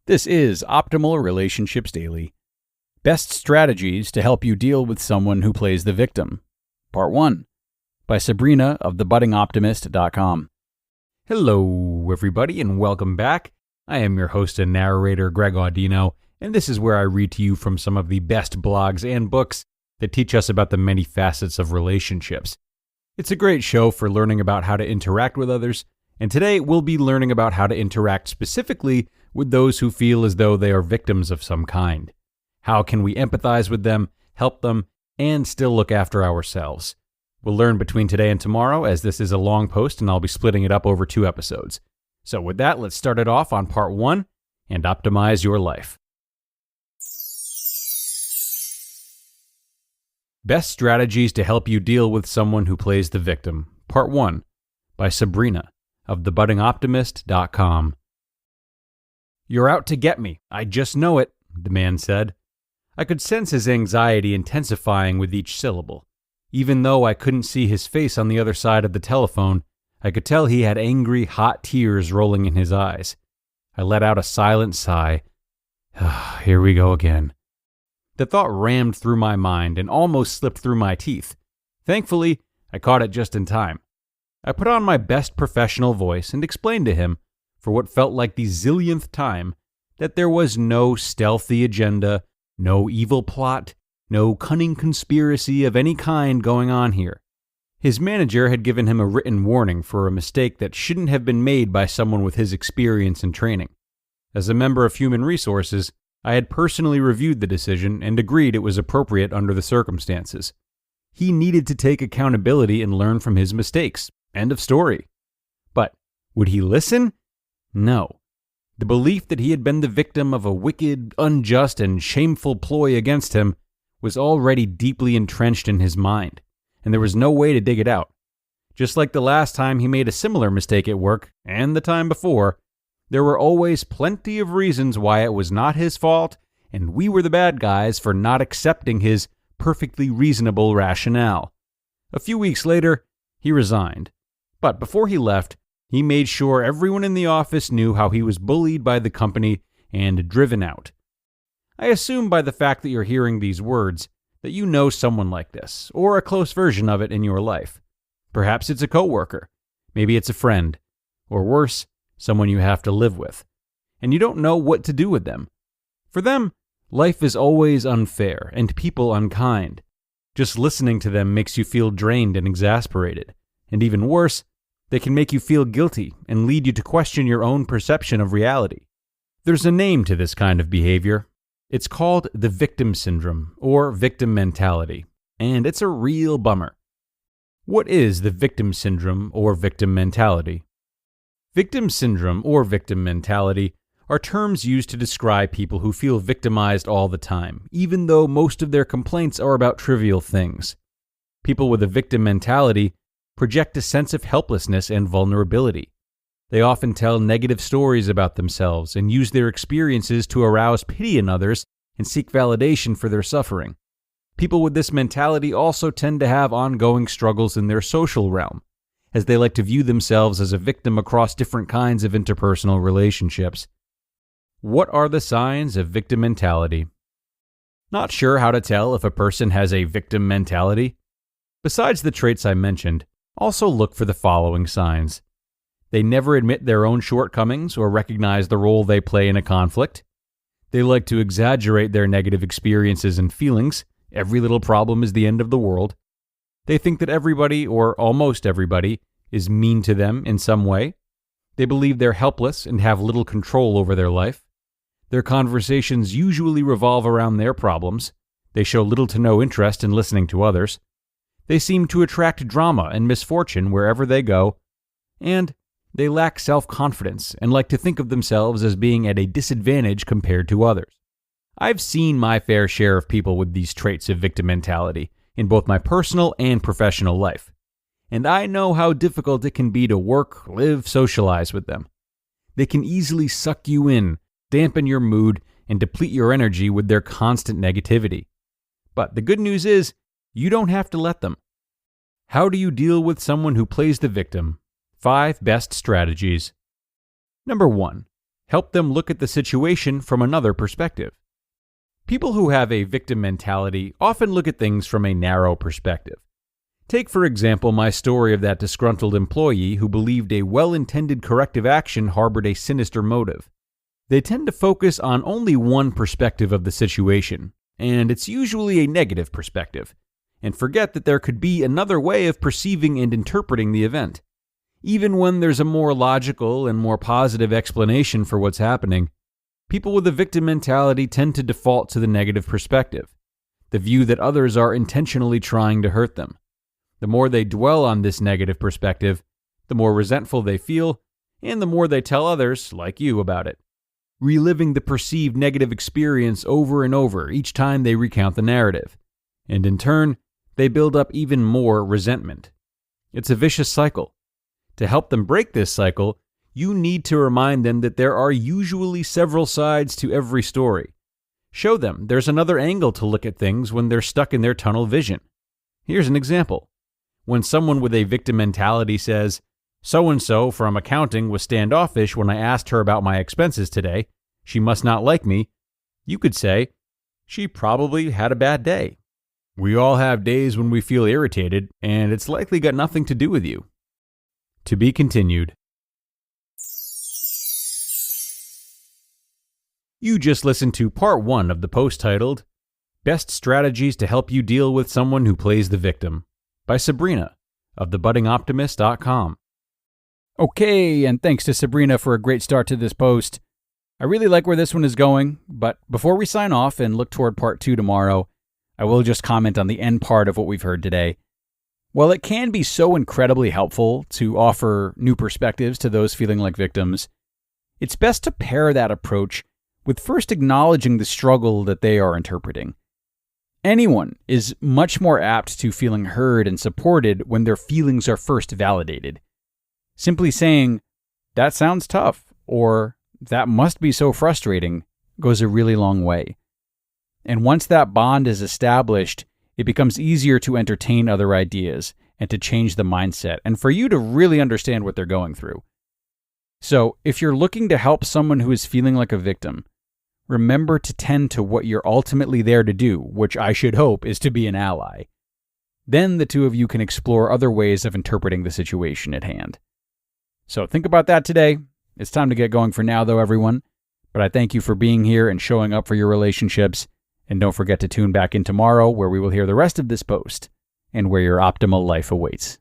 This is Optimal Relationships Daily. Best Strategies to Help You Deal with Someone Who Plays the Victim. Part 1 by Sabrina of thebuddingoptimist.com. Hello, everybody, and welcome back. I am your host and narrator, Greg Audino, and this is where I read to you from some of the best blogs and books that teach us about the many facets of relationships. It's a great show for learning about how to interact with others, and today we'll be learning about how to interact specifically with those who feel as though they are victims of some kind. How can we empathize with them, help them, and still look after ourselves? We'll learn between today and tomorrow, as this is a long post and I'll be splitting it up over 2 episodes. So with that, let's start it off on part 1 and optimize your life. Best Strategies to Help You Deal with Someone Who Plays the Victim, Part 1 by Sabrina of thebuddingoptimist.com. "You're out to get me. I just know it," the man said. I could sense his anxiety intensifying with each syllable. Even though I couldn't see his face on the other side of the telephone, I could tell he had angry, hot tears rolling in his eyes. I let out a silent sigh. Here we go again. The thought rammed through my mind and almost slipped through my teeth. Thankfully, I caught it just in time. I put on my best professional voice and explained to him, for what felt like the zillionth time, that there was no stealthy agenda, no evil plot, no cunning conspiracy of any kind going on here. His manager had given him a written warning for a mistake that shouldn't have been made by someone with his experience and training. As a member of Human Resources, I had personally reviewed the decision and agreed it was appropriate under the circumstances. He needed to take accountability and learn from his mistakes. End of story. But would he listen? No. The belief that he had been the victim of a wicked, unjust, and shameful ploy against him was already deeply entrenched in his mind, and there was no way to dig it out. Just like the last time he made a similar mistake at work, and the time before, there were always plenty of reasons why it was not his fault, and we were the bad guys for not accepting his perfectly reasonable rationale. A few weeks later, he resigned. But before he left, he made sure everyone in the office knew how he was bullied by the company and driven out. I assume by the fact that you're hearing these words that you know someone like this, or a close version of it in your life. Perhaps it's a coworker, maybe it's a friend, or worse, someone you have to live with, and you don't know what to do with them. For them, life is always unfair and people unkind. Just listening to them makes you feel drained and exasperated, and even worse, they can make you feel guilty and lead you to question your own perception of reality. There's a name to this kind of behavior. It's called the victim syndrome, or victim mentality, and it's a real bummer. What is the victim syndrome or victim mentality? Victim syndrome or victim mentality are terms used to describe people who feel victimized all the time, even though most of their complaints are about trivial things. People with a victim mentality project a sense of helplessness and vulnerability. They often tell negative stories about themselves and use their experiences to arouse pity in others and seek validation for their suffering. People with this mentality also tend to have ongoing struggles in their social realm, as they like to view themselves as a victim across different kinds of interpersonal relationships. What are the signs of victim mentality? Not sure how to tell if a person has a victim mentality? Besides the traits I mentioned, also look for the following signs. They never admit their own shortcomings or recognize the role they play in a conflict. They like to exaggerate their negative experiences and feelings. Every little problem is the end of the world. They think that everybody, or almost everybody, is mean to them in some way. They believe they're helpless and have little control over their life. Their conversations usually revolve around their problems. They show little to no interest in listening to others. They seem to attract drama and misfortune wherever they go, and they lack self-confidence and like to think of themselves as being at a disadvantage compared to others. I've seen my fair share of people with these traits of victim mentality in both my personal and professional life, and I know how difficult it can be to work, live, socialize with them. They can easily suck you in, dampen your mood, and deplete your energy with their constant negativity. But the good news is, you don't have to let them. How do you deal with someone who plays the victim? 5 best strategies. Number 1. Help them look at the situation from another perspective. People who have a victim mentality often look at things from a narrow perspective. Take, for example, my story of that disgruntled employee who believed a well-intended corrective action harbored a sinister motive. They tend to focus on only one perspective of the situation, and it's usually a negative perspective, and forget that there could be another way of perceiving and interpreting the event. Even when there's a more logical and more positive explanation for what's happening, people with a victim mentality tend to default to the negative perspective, the view that others are intentionally trying to hurt them. The more they dwell on this negative perspective, the more resentful they feel, and the more they tell others, like you, about it, reliving the perceived negative experience over and over each time they recount the narrative. And in turn, they build up even more resentment. It's a vicious cycle. To help them break this cycle, you need to remind them that there are usually several sides to every story. Show them there's another angle to look at things when they're stuck in their tunnel vision. Here's an example. When someone with a victim mentality says, "So-and-so from accounting was standoffish when I asked her about my expenses today. She must not like me," you could say, "She probably had a bad day." We all have days when we feel irritated, and it's likely got nothing to do with you. To be continued. You just listened to part 1 of the post titled, "Best Strategies to Help You Deal with Someone Who Plays the Victim," by Sabrina of thebuddingoptimist.com. Okay, and thanks to Sabrina for a great start to this post. I really like where this one is going, but before we sign off and look toward part 2 tomorrow, I will just comment on the end part of what we've heard today. While it can be so incredibly helpful to offer new perspectives to those feeling like victims, it's best to pair that approach with first acknowledging the struggle that they are interpreting. Anyone is much more apt to feeling heard and supported when their feelings are first validated. Simply saying, "That sounds tough," or "That must be so frustrating," goes a really long way. And once that bond is established, it becomes easier to entertain other ideas and to change the mindset and for you to really understand what they're going through. So, if you're looking to help someone who is feeling like a victim, remember to tend to what you're ultimately there to do, which I should hope is to be an ally. Then the two of you can explore other ways of interpreting the situation at hand. So think about that today. It's time to get going for now, though, everyone. But I thank you for being here and showing up for your relationships. And don't forget to tune back in tomorrow, where we will hear the rest of this post and where your optimal life awaits.